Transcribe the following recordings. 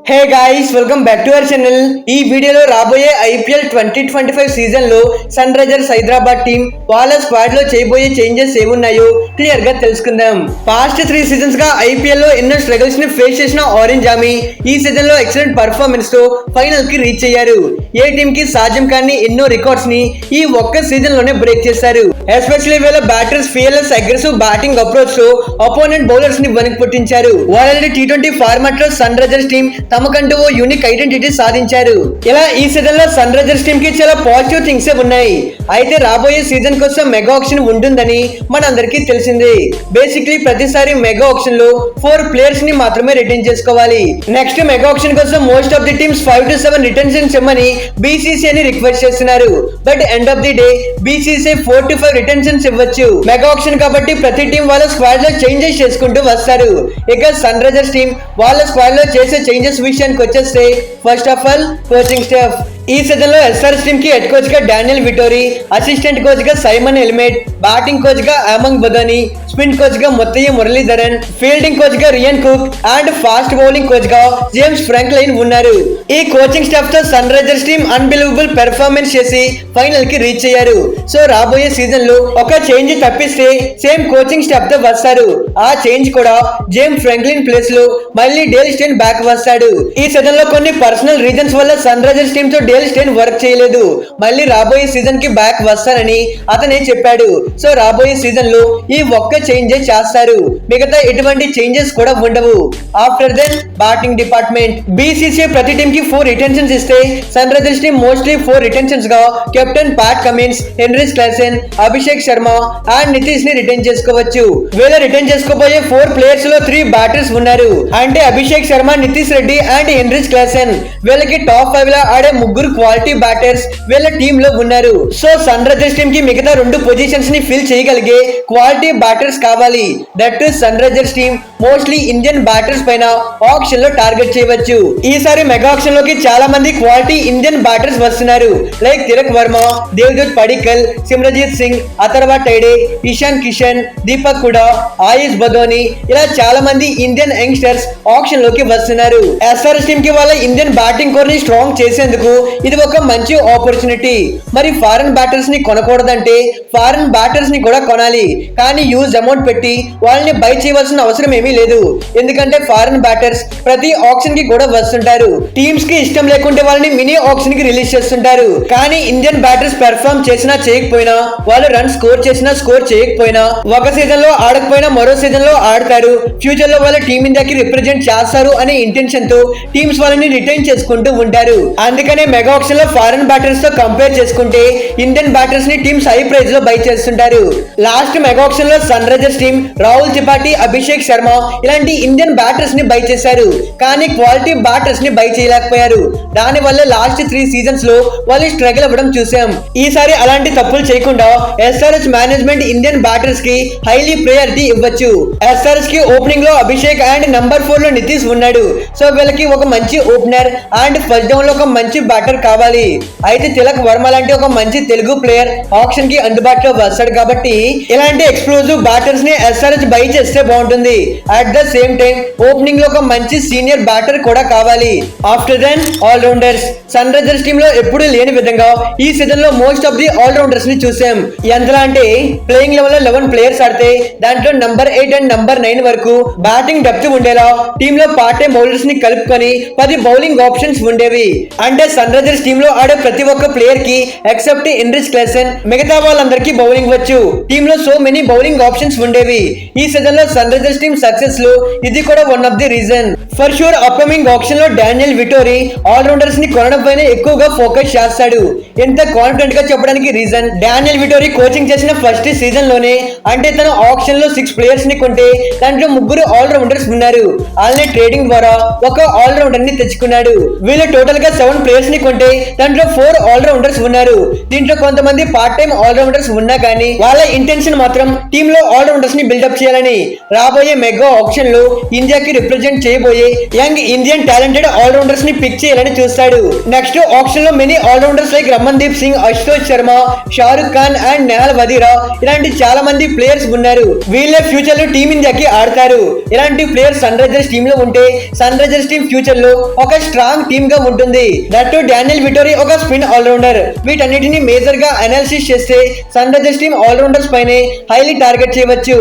Hey guys, welcome back to our channel. ఈ వీడియోలో రాబోయే ఐపీఎల్ 2025 సీజన్ లో సన్ రైజర్స్ హైదరాబాద్ టీం వాళ్ళ స్క్వాడ్ లో చేయబోయే చేంజెస్ ఏమున్నాయో క్లియర్ గా తెలుసుకుందాం. పాస్ట్ 3 సీజన్స్ గా ఐపీఎల్ లో ఎన్నో స్ట్రగుల్స్ ని ఫేస్ చేసిన ఆరెంజ్ ఆర్మీ ఈ సీజన్ లో ఎక్సలెంట్ పర్ఫార్మెన్స్ తో ఫైనల్ కి రీచ్ అయ్యారు. ఏ టీం కి సాధ్యం కాని ఎన్నో రికార్డ్స్ ని ఈ ఒక్క సీజన్ లోనే బ్రేక్ చేశారు. ఎస్పెషల్లీ వీళ్ళ batters fearless aggressive batting approach తో అపోనెంట్ బౌలర్స్ ని వణికి పుట్టించారు. వాళ్ళ T20 ఫార్మాట్ లో సన్ రైజర్స్ టీం తమకంటూ ఓ యూనిక్ ఐడెంటిటీ సాధించారు. ఇలా ఈ సీజన్ లో సన్ రైజర్స్ టీం కి చాలా పాజిటివ్ థింగ్స్ ఉన్నాయి. అయితే రాబోయే సీజన్ కోసం మెగా ఆక్షన్ ఉంటుందని మనందరికీ తెలిసిందే. బేసిక్లీ ప్రతిసారి మెగా ఆక్షన్ లో 4 ప్లేయర్స్ ని మాత్రమే రిటైన్ చేసుకోవాలి. నెక్స్ట్ మెగా ఆక్షన్ కోసం most of the teams 5 to 7 retentions ఇవ్వమని BCCI ని రిక్వెస్ట్ చేస్తున్నారు. But end of the day BCCI 4 to 5 retentions ఇవ్వచ్చు. మెగా ఆక్షన్ కాబట్టి ప్రతి టీం వాళ్ళ స్క్వాడ్ లో చేంజెస్ చేసుకుంటూ వస్తారు. ఇక సన్ రైజర్స్ టీం వాళ్ళ స్క్వాడ్ లో చేసే చేంజెస్ విషయానికి వచ్చేస్తే first of all coaching staff. ఈ సీజన్ లో SRH టీమ్ కి హెడ్ కోచ్ గా డానియల్ విటోరీ, అసిస్టెంట్ కోచ్ గా సైమన్ ఎల్మెట్, బ్యాటింగ్ కోచ్ గా అమంగ్ బదోని, స్పిన్ కోచ్ గా ముత్తయ్య మురళీధరన్, ఫీల్డింగ్ కోచ్ గా Ryan Cook and fast bowling coach గా జేమ్స్ ఫ్రాంక్లైన్ ఉన్నారు. ఈ కోచింగ్ స్టాఫ్ తో Sunrisers team unbelievable performance చేసి ఫైనల్ కి రీచ్ అయ్యారు. సో రాబోయే సీజన్ లో ఒక చేంజ్ తప్పిస్తే సేమ్ కోచింగ్ స్టాఫ్ తో వస్తారు. ఆ చేంజ్ కూడా జేమ్స్ ఫ్రాంక్లిన్ ప్లేస్ లో మళ్ళీ డేల్ స్టెయిన్ బ్యాక్ వస్తాడు. ఈ సీజన్ లో కొన్ని పర్సనల్ రీజన్స్ వల్ల సన్ రైజర్స్ టీమ్ తో డేల్ స్టెయిన్ వర్క్ చేయలేదు. మళ్ళీ రాబోయే సీజన్ కి బ్యాక్ వస్తారని అతనే చెప్పాడు. సో రాబోయే సీజన్ లో ఈ ఒక్క చేంజెస్ చేస్తారు. మిగతా ఎటువంటి చేంజెస్ కూడా ఉండవు. After then batting department. BCCI ప్రతి టీమ్ కి 4 రిటెన్షన్స్ ఇస్తే Sunrisers team mostly 4 retentions గా captain Pat Cummins, Heinrich Klaasen, Abhishek Sharma and Nitish ని రిటైన్ చేసుకోవచ్చు. వీళ్ళ రిటైన్ చేసుకోబోయే 4 ప్లేయర్స్ లో 3 బ్యాటర్స్ ఉన్నారు. అంటే Abhishek Sharma, Nitish Reddy and Heinrich Klaasen. వీళ్ళకి టాప్ 5 లో ఆడే ముగ్గురు క్వాలిటీ బ్యాటర్స్ వీళ్ళ టీమ్ లో ఉన్నారు. సో సన్ రైజర్స్ టీమ్ కి మిగతా 2 పొజిషన్స్ ని ఫిల్ చేయగలిగే క్వాలిటీ బ్యాటర్స్ కావాలి. That Sunrisers team mostly Indian batters పైన ఆక్షన్ లో టార్గెట్ చేయవచ్చు. ఈసారి మెగా ఆక్షన్ లోకి చాలా మంది క్వాలిటీ ఇండియన్ బ్యాటర్స్ వస్తున్నారు. లైక్ తిలక్ వర్మ, దేవదూత్ పడిక్కల్, సిమ్రజిత్ సింగ్, అథర్వ టైడే, ఇషాన్ కిషన్, దీపక్ హుడా, ఆయుష్ బదోని, ఇలా చాలా మంది ఇండియన్ యంగ్స్టర్స్ ఆక్షన్ లోకి వస్తున్నారు. SRH టీమ్ కి వాళ్ళ ఇండియన్ బ్యాటింగ్ కోర్ ని స్ట్రాంగ్ చేసేందుకు ఇది ఒక మంచి ఆపర్చునిటీ. మరి ఫారెన్ బ్యాటర్స్ ని కొనకూడదంటే ఫారెన్ బ్యాటర్స్ ని కూడా కొనాలి. కానీ యూజ్ అమౌంట్ పెట్టి వాళ్ళని బై చేయవలసిన అవసరం ఏమీ లేదు. ఎందుకంటే ఫారెన్ బ్యాటర్స్ ప్రతి ఆక్షన్ కి కూడా వస్తుంటారు. టీమ్స్ కి ఇష్టం లేకుంటే వాళ్ళని మినీ ఆక్షన్ కి రిలీజ్ చేస్తుంటారు. కానీ ఇండియన్ బ్యాటర్స్ పెర్ఫార్మ్ చేసినా చేయకపోయినా, వాళ్ళు రన్ స్కోర్ చేసినా స్కోర్ చేయకపోయినా, ఒక సీజన్ లో ఆడకపోయినా మరో సీజన్ లో ఆడతారు. ఫ్యూచర్ లో వాళ్ళ టీమ్ ఇండియాకి రిప్రజెంట్ చేస్తారు అనే ఇంటెన్షన్ తో టీమ్స్ వాళ్ళని రిటైన్ చేసుకుంటూ ఉంటారు. అందుకనే మెగా ఆక్షన్ లో ఫారెన్ బ్యాటర్స్ తో కంపేర్ చేసుకుంటే ఇండియన్ బ్యాటర్స్ ని టీమ్స్ హై ప్రైస్ లో బై చేస్తుంటారు. లాస్ట్ మెగా ఆక్షన్ లో Sunrisers team Rahul Tripathi, Abhishek Sharma ఇలాంటి ఇండియన్ బ్యాటర్స్ ని బై చేశారు. కానీ క్వాలిటీ బ్యాటర్స్ ని బై చేయలేకపోయారు. దాని వల్ల లాస్ట్ 3 సీజన్స్ లో వాళ్ళు స్ట్రగుల్ అవ్వడం చూసాం. ఈసారి అలాంటి తప్పులు చేయకుండా SRH మేనేజ్మెంట్ ఇండియన్ బ్యాటర్స్ కి హైలీ ప్రయారిటీ ఇవ్వచ్చు. SRH కి ఓపెనింగ్ లో అభిషేక్ అండ్ నంబర్ 4 లో నితీష్ ఉన్నాడు. సో వీళ్ళకి ఒక మంచి ఓపెనర్ అండ్ ఫస్ట్ డౌన్ లో ఒక మంచి బ్యాటర్ కావాలి. అయితే తిలక్ వర్మ లాంటి ఒక మంచి తెలుగు ప్లేయర్ ఆప్షన్ కి అందుబాటులో వస్తాడు. కాబట్టి ఇలాంటి ఎక్స్ప్లోజివ్ బ్యాటర్స్ ని SRH బై చేస్తే బాగుంటుంది. At the same time opening లో ఒక మంచి సీనియర్ బ్యాటర్ కూడా కావాలి. After then all rounders. Sunrisers team లో ఎప్పుడు లేని విధంగా ఈ సీజన్ లో most of the all rounders ని చూసాం. ఎంతలా అంటే ప్లేయింగ్ లెవెల్ లో 11 ప్లేయర్స్ ఆడితే దాంట్లో నంబర్ 8 అండ్ నంబర్ 9 వరకు బ్యాటింగ్ డెప్త్ ఉండేలా టీమ్ లో పార్ట్ టైం బౌలర్స్ ని కలుపుకొని 10 బౌలింగ్ ఆప్షన్స్ ఉండేవి. అంటే సన్ రైజర్స్ టీమ్ లో ఆడే ప్రతి ఒక్క ప్లేయర్ కి ఎక్సెప్ట్ హెన్రిచ్ క్లాసెన్ మిగతా వాళ్ళందరికీ బౌలింగ్ వచ్చు. టీమ్ లో సో మెనీ బౌలింగ్ ఆప్షన్స్ ఉండేవి. ఈ సీజన్ లో సన్ రైజర్స్ టీమ్ సక్సెస్ లో ఇది కూడా one of the reason. For sure upcoming option లో డానియల్ విటోరీ ఆల్ రౌండర్స్ ని కొనడం పైన ఎక్కువగా ఫోకస్ చేస్తాడు. ఎంత కాన్ఫిడెంట్ గా చెప్పడానికి రీజన్ డానియల్ విటోరీ కోచింగ్ చేసిన ఫస్ట్ సీజన్ లోనే, అంటే తన ఆప్షన్ లో 6 ప్లేయర్స్ ని కొంటే దాంట్లో 3 ఆల్ రౌండర్స్ ఉన్నారు. వాళ్ళని ట్రేడింగ్ ద్వారా ఒక ఆల్ రౌండర్ ని తెచ్చుకున్నాడు. వీళ్ళు టోటల్ గా 7 ప్లేయర్స్ ని కొంటే దాంట్లో 4 ఆల్ రౌండర్స్ ఉన్నారు. దీంట్లో కొంతమంది పార్ట్ టైం ఆల్ రౌండర్స్ ఉన్నా కానీ వాళ్ళ ఇంటెన్షన్ మాత్రం టీమ్ లో ఆల్రౌండర్స్ ని బిల్డప్ చేయాలని. రాబోయే మెగా ఆప్షన్ లో ఇండియాకి రిప్రజెంట్ చేయబోయే యంగ్ ఇండియన్ టాలెంటెడ్ ఆల్రౌండర్స్ ని పిక్ చేయాలని చూస్తాడు. నెక్స్ట్ ఆప్షన్ లో many all rounders like Ramandeep Singh, Ashutosh Sharma, Shahrukh Khan and Nehal Wadhera ఇలాంటి చాలా మంది ప్లేయర్స్ ఉన్నారు. వీళ్ళే ఫ్యూచర్ లో టీమిండియాకి ఆడతారు. ఇలాంటి ప్లేయర్స్ సన్ రైజర్స్ టీమ్ లో ఉంటే సన్ రైజర్స్ టీమ్ ఫ్యూచర్ లో ఒక స్ట్రాంగ్ టీమ్ గా ఉంటుంది. దట్ డానియల్ విటోరీ ఒక స్పిన్ ఆల్రౌండర్. వీటన్నిటిని మేజర్ గా అనాలిసిస్ చేస్తే సన్ రైజర్స్ టీమ్ ఆల్రౌండర్స్ పైనే హైలీ టార్గెట్ చేయవచ్చు.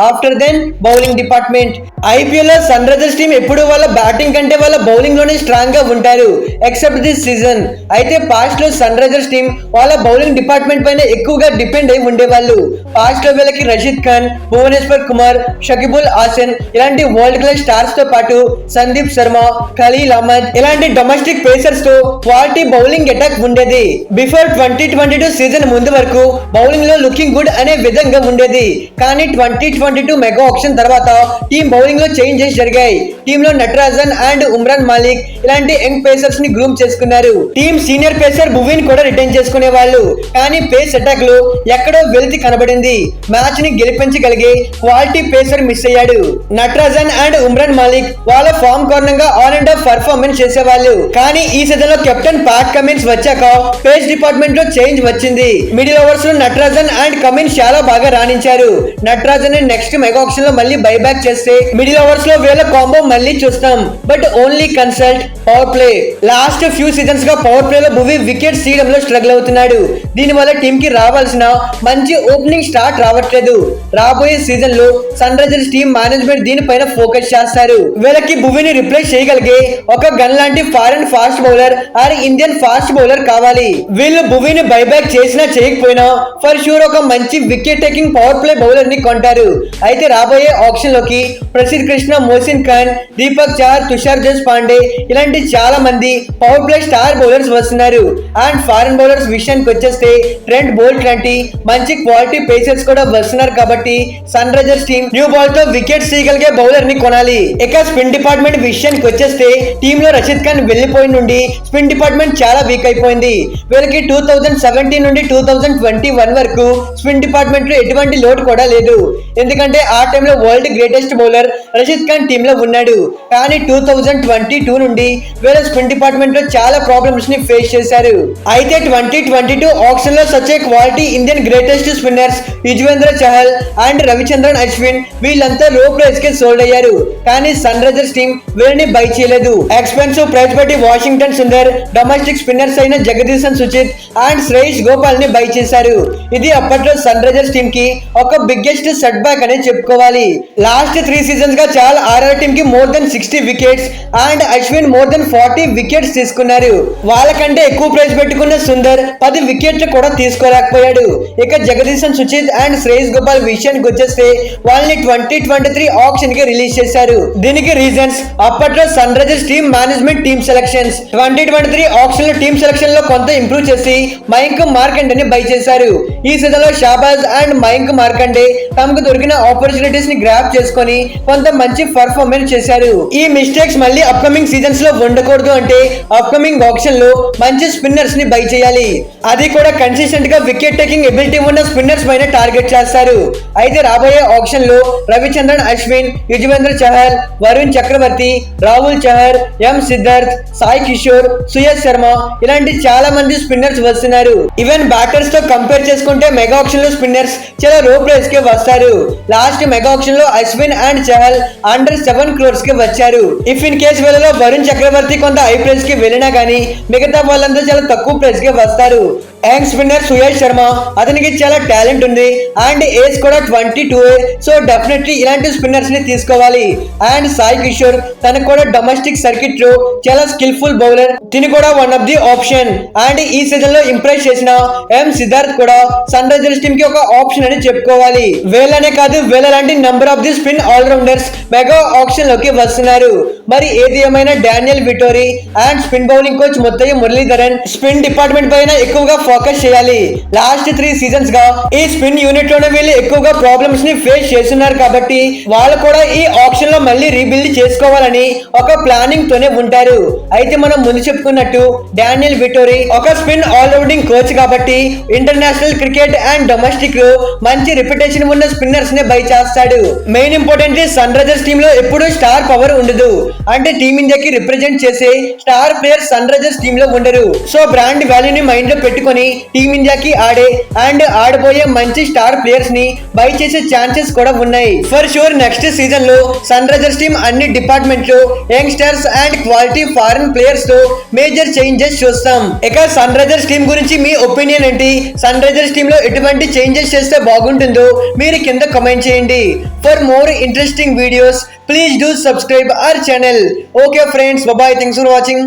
After then bowling department. IPL లో సన్ రైజర్స్ టీమ్ ఎప్పుడు వాళ్ళ బ్యాటింగ్ కంటే వాళ్ళ బౌలింగ్ లోనే స్ట్రాంగ్ గా ఉంటారు ఎక్సెప్ట్ దిస్ సీజన్. అయితే పాస్ట్ లో సన్ రైజర్స్ టీమ్ వాళ్ళ బౌలింగ్ డిపార్ట్మెంట్ పైన ఎక్కువగా డిపెండ్ అయి ఉండేవాళ్ళు. పాస్ట్ లో వీళ్ళకి రషీద్ ఖాన్, భువనేశ్వర్ కుమార్, షకీబుల్ హాసన్ ఇలాంటి వరల్డ్ క్లాస్ స్టార్స్ తో పాటు సందీప్ శర్మ, ఖలీల్ అహ్మద్ ఇలాంటి డొమెస్టిక్ పేసర్స్ తో క్వాలిటీ బౌలింగ్ అటాక్ ఉండేది. బిఫోర్ 2022 సీజన్ ముందు వరకు బౌలింగ్ లో లుకింగ్ గుడ్ అనే విధంగా ఉండేది. కానీ 2022 మెగా ఆప్షన్ తర్వాత టీమ్ బౌలింగ్ లో చేంజెస్ జరిగాయి. టీమ్ లో నటరాజన్ అండ్ ఉమ్రాన్ మాలిక్ ఇలాంటి యంగ్ పేసర్స్ ని గ్రూమ్ చేసుకున్నారు. టీమ్ సీనియర్ పేసర్ భువీన్ కూడా రిటైన్ చేసుకునే వాళ్ళు. కానీ పేస్ అటాక్ లో ఎక్కడో వెలితి కనబడింది. మ్యాచ్ ని గెలిపించగలిగే క్వాలిటీ పేసర్ మిస్ అయ్యాడు. నటరాజన్ అండ్ ఉమ్రాన్ మాలిక్ వాళ్ళ ఫామ్ కారణంగా ఆల్ అండ్ ఆఫ్ పర్ఫార్మెన్స్ చేసేవాళ్ళు. కానీ ఈ సీజన్ లో కెప్టెన్ ప్యాట్ కమిన్స్ వచ్చాక పేస్ డిపార్ట్మెంట్ లో చేంజ్ వచ్చింది. మిడిల్ ఓవర్స్ లో నటరాజన్ అండ్ కమిన్స్ చాలా బాగా రాణించారు. నటరాజన్ నెక్స్ట్ మెగా ఆప్షన్ లో మళ్ళీ బైబ్యాక్ చేస్తే మిడిల్ ఓవర్స్ లో వీళ్ళ కాంబో మళ్ళీ చూస్తాం. But only consult power play. Last few seasons గా పవర్ ప్లే లో భువి వికెట్ తీయడం లో స్ట్రగుల్ అవుతున్నాడు. దీని వల్ల టీమ్ కి రావాల్సిన మంచి ఓపెనింగ్ స్టార్ట్ రావట్లేదు. రాబోయే సీజన్ లో సన్ రైజర్స్ టీమ్ మేనేజ్మెంట్ దీనిపైన ఫోకస్ చేస్తారు. వీళ్ళకి భువిని రిప్లేస్ చేయగలిగే ఒక గన్ లాంటి foreign fast bowler or Indian fast bowler కావాలి. వీళ్ళు భువిని బైబ్యాక్ చేసినా చేయకపోయినా ఫర్ షూర్ ఒక మంచి wicket taking power play bowler ని కొంటారు. అయితే రాబోయే ఆప్షన్ లోకి ప్రసిద్ధ్ కృష్ణ, మోసిన్ ఖాన్, దీపక్ చార్, తుషార్ దేశ్ పాండే ఇలాంటి చాలా మంది పవర్ ప్లే స్టార్ బౌలర్స్ వస్తున్నారు. అండ్ ఫారెన్ బౌలర్స్ విషయానికి వచ్చేస్తే ట్రెంట్ బోల్ట్ లాంటి మంచి క్వాలిటీ పేసర్స్ కూడా వస్తున్నారు. కాబట్టి Sunrisers team new ball తో వికెట్స్ తీయగలిగే బౌలర్ ని కొనాలి. ఇక స్పిన్ డిపార్ట్మెంట్ విషయానికి వచ్చేస్తే టీమ్ లో రషీద్ ఖాన్ వెళ్లిపోయిన నుండి స్పిన్ డిపార్ట్మెంట్ చాలా వీక్ అయిపోయింది. వీళ్ళకి 2017 నుండి 2021 వరకు స్పిన్ డిపార్ట్మెంట్ లో ఎటువంటి లోడ్ కూడా లేదు. ఎందుకంటే ఆ టైంలో world greatest bowler Rashid Khan team లో ఉన్నాడు. కానీ 2022 నుండి వీళ్ళ స్పిన్ డిపార్ట్మెంట్ లో చాలా ప్రాబ్లమ్స్ ని ఫేస్ చేశారు. అయితే 2022 ఆప్షన్ లో such a quality Indian greatest spinners Yuzvendra Chahal and Ravichandran Ashwin వీళ్ళంతా లో ప్రైస్ కి సోల్డ్ అయ్యారు. కానీ సన్ రైజర్స్ టీమ్ వీళ్ళని బై చేయలేదు. ఎక్స్పెన్సివ్ ప్రైస్ పెట్టి వాషింగ్టన్ సుందర్, డొమెస్టిక్ స్పిన్నర్స్ అయిన జగదీశన్ సుచిత్ అండ్ శ్రేయస్ గోపాల్ ని బై చేశారు. ఇది అప్పట్లో సన్ రైజర్స్ టీమ్ కి ఒక బిగ్గెస్ట్ సెట్ బ్యాక్ అనే చెప్పుకోవాలి. లాస్ట్ 3 సీజన్స్ గా చాలా ఆర్ఆర్ టీమ్ కి more than 60 wickets and Ashwin more than 40 wickets తీసుకున్నారు. వాళ్ళకంటే ఎక్కువ ప్రైస్ పెట్టుకున్న సుందర్ 10 వికెట్లు కూడా తీసుకోలేకపోయాడు. ఇక జగదీశన్ సుచిత్ అండ్ శ్రేయస్ గోపాల్ విషయానికి వచ్చేస్తే వాళ్ళని 2023 ఆప్షన్ కి రిలీజ్ చేశారు. దీనికి రీజన్స్ అప్పట్లో Sunrisers team management team selections. 2023 option లో టీమ్ సెలక్షన్ లో కొంత ఇంప్రూవ్ చేసి మయాంక్ మార్కండే ని బై చేశారు. ఈ సీజన్ లో షాబాజ్ అండ్ మయాంక్ మార్కండే తమకు దొరికిన ఆపర్చునిటీస్ ని గ్రాప్ చేసుకొని కొంత మంచి పర్ఫార్మెన్స్ చేశారు. ఈ మిస్టేక్స్ మళ్ళీ అప్కమింగ్ సీజన్స్ లో ఉండకూడదు అంటే అప్కమింగ్ ఆప్షన్ లో మంచి స్పిన్నర్స్ ని బై చేయాలి. అది కూడా కన్సిస్టెంట్ గా వికెట్ టేకింగ్ ఎబిలిటీ ఉన్న స్పిన్నర్స్ పైన టార్గెట్ చేస్తారు. అయితే రాబోయే ఆప్షన్ లో రవిచంద్రన్ అశ్విన్, యుజ్వేంద్ర చహల్, వరుణ్ చక్రవర్తి, రాహుల్ చహర్, ఎం సిద్ధార్థ్, సాయి కిషోర్, సుయజ్ శర్మ ఇలాంటి చాలా మంది స్పిన్నర్స్ వస్తున్నారు. ఈవెన్ బ్యాటర్స్ తో కంపేర్ చేసుకుంటే మెగా ఆప్షన్ లో స్పిన్నర్స్ చాలా లో ప్రైస్ కి వస్తారు. లాస్ట్ మెగా ఆప్షన్ లో Ashwin and Chahal under 7 crores కి వచ్చారు. ఇఫ్ ఇన్ కేస్ వీళ్ళలో వరుణ్ చక్రవర్తి కొంత హై ప్రైస్ కి వెళ్ళినా గానీ మిగతా వాళ్ళంతా చాలా తక్కువ ప్రైస్ కి వస్తారు. యంగ్ స్పిన్నర్ సుయజ్ శర్మ అతనికి చాలా టాలెంట్ ఉంది అండ్ ఏజ్ కూడా 22. సో డెఫినెట్లీ ఇలాంటి స్పిన్నర్స్ ని తీసుకోవాలి. అండ్ సాయి కిషోర్ తనకు కూడా డొమెస్టిక్ సర్కిట్ లో చాలా స్కిల్ఫుల్ బౌలర్. తిని కూడా one of the option. And ఈ సీజన్ లో ఇంప్రెస్ చేసిన ఎం సిద్ధార్థ్ కూడా సన్ రైజర్స్ టీమ్ కి ఒక ఆప్షన్ అని చెప్పుకోవాలి. వీళ్ళనే కాదు వీళ్ళ లాంటి number of the spin allrounders mega auction లోకి వస్తున్నారు. మరి ఏది ఏమైనా Daniel Vettori and spin bowling coach Muttiah Muralitharan spin department పైన ఎక్కువగా ఫోకస్ చేయాలి. లాస్ట్ 3 సీజన్స్ గా ఈ స్పిన్ యూనిట్ లోనే వీళ్ళు ఎక్కువగా ప్రాబ్లమ్స్ ని ఫేస్ చేస్తున్నారు కాబట్టి వాళ్ళు కూడా ఈ ఆప్షన్ లో మళ్ళీ రీబిల్డ్ చేసుకోవాలని ఒక ప్లానింగ్ తోనే ఉంటారు. అయితే మనం ముందు చెప్పుకున్నట్టు డానియల్ విటోరీ ఒక స్పిన్ ఆల్రౌండింగ్ కోచ్ కాబట్టి ఇంటర్నేషనల్ క్రికెట్ అండ్ డొమెస్టిక్ లో మంచి రెప్యుటేషన్ ఉన్న స్పిన్నర్స్ నే బై చేస్తాడు. Main important Sunrisers team లో ఎప్పుడు స్టార్ పవర్ ఉండదు. అంటే టీమిండియాకి రిప్రజెంట్ చేసే star player Sunrisers team లో ఉండరు. సో బ్రాండ్ వాల్యూని మైండ్ లో పెట్టుకొని టీమిండియాకి ఆడే అండ్ ఆడబోయే మంచి స్టార్ ప్లేయర్స్ ని బై చేసే ఛాన్సెస్ కూడా ఉన్నాయి. ఫర్ షూర్ నెక్స్ట్ సీజన్ లో సన్ రైజర్స్ టీమ్ అన్ని డిపార్ట్మెంట్ లో youngsters and quality foreign players తో మేజర్ చేంజెస్ చూస్తాం. ఇక సన్ రైజర్స్ టీమ్ గురించి మీ ఒపీనియన్ ఏంటి? సన్ రైజర్స్ టీమ్ లో ఎటువంటి చేంజెస్ చేస్తే బాగుంటుందో మీరు కింద కామెంట్ చేయండి. For more interesting videos please do subscribe our channel. Okay friends, bye, thanks for watching.